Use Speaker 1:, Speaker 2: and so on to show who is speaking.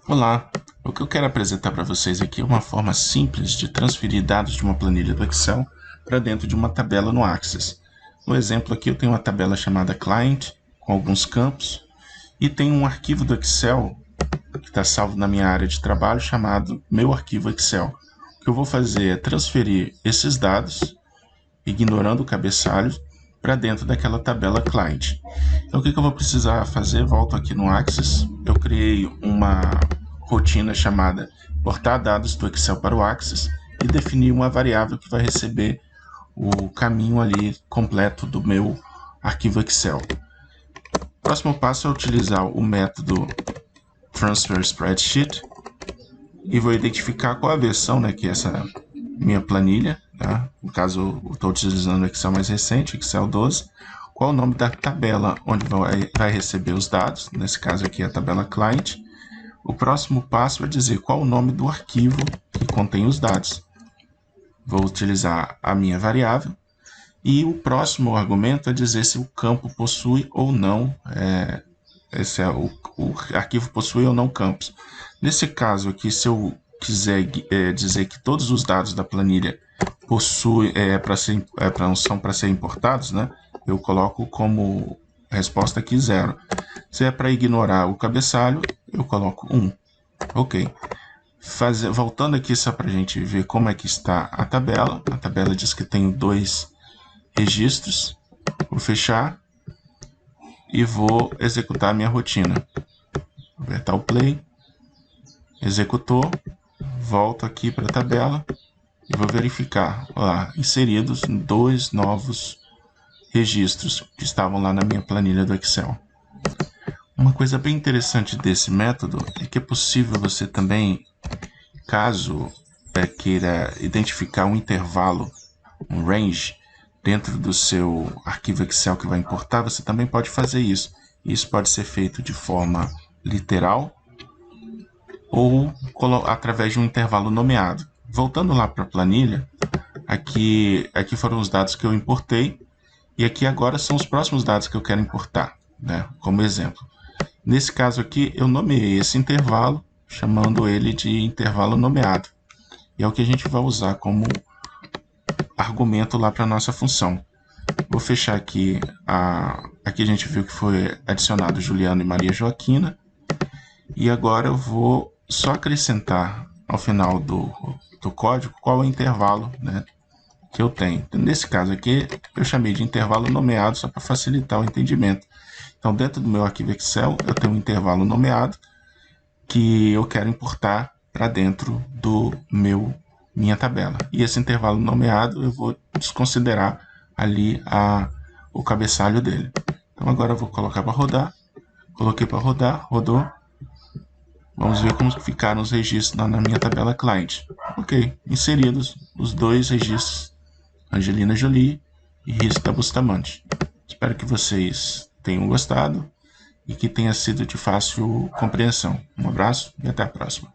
Speaker 1: Olá, o que eu quero apresentar para vocês aqui é uma forma simples de transferir dados de uma planilha do Excel para dentro de uma tabela no Access. No exemplo aqui eu tenho uma tabela chamada Client, com alguns campos, e tem um arquivo do Excel que está salvo na minha área de trabalho chamado Meu Arquivo Excel. O que eu vou fazer é transferir esses dados, ignorando o cabeçalho, para dentro daquela tabela Client. Então o que eu vou precisar fazer? Volto aqui no Access, eu criei uma rotina chamada importar dados do Excel para o Access e definir uma variável que vai receber o caminho ali completo do meu arquivo Excel. O próximo passo é utilizar o método Transfer Spreadsheet e vou identificar qual a versão, que é essa minha planilha, tá? No caso, eu estou utilizando o Excel mais recente, Excel 12. Qual o nome da tabela onde vai receber os dados, nesse caso aqui é a tabela Client. O próximo passo é dizer qual o nome do arquivo que contém os dados. Vou utilizar a minha variável. E o próximo argumento é dizer se o campo possui ou não, o arquivo possui ou não campos. Nesse caso aqui, se eu quiser dizer que todos os dados da planilha são para ser importados, eu coloco como resposta aqui 0. Se é para ignorar o cabeçalho, eu coloco 1. Ok. Voltando aqui só para a gente ver como é que está a tabela. A tabela diz que tem 2 registros. Vou fechar e vou executar a minha rotina. Vou apertar o play. Executou. Volto aqui para a tabela e vou verificar. Lá, inseridos 2 novos registros que estavam lá na minha planilha do Excel. Uma coisa bem interessante desse método é que é possível você também, caso queira identificar um intervalo, um range, dentro do seu arquivo Excel que vai importar, você também pode fazer isso. Isso pode ser feito de forma literal ou através de um intervalo nomeado. Voltando lá para a planilha, aqui foram os dados que eu importei e aqui agora são os próximos dados que eu quero importar, como exemplo. Nesse caso aqui, eu nomeei esse intervalo, chamando ele de intervalo nomeado. E é o que a gente vai usar como argumento lá para a nossa função. Vou fechar aqui. Aqui a gente viu que foi adicionado Juliano e Maria Joaquina. E agora eu vou só acrescentar ao final do código qual é o intervalo que eu tenho. Nesse caso aqui, eu chamei de intervalo nomeado só para facilitar o entendimento. Então, dentro do meu arquivo Excel, eu tenho um intervalo nomeado que eu quero importar para dentro do minha tabela. E esse intervalo nomeado eu vou desconsiderar ali o cabeçalho dele. Então, agora eu vou colocar para rodar. Coloquei para rodar, rodou. Vamos ver como ficaram os registros na minha tabela Client. Ok, inseridos os 2 registros, Angelina Jolie e Rita Bustamante. Espero que vocês tenham gostado e que tenha sido de fácil compreensão. Um abraço e até a próxima.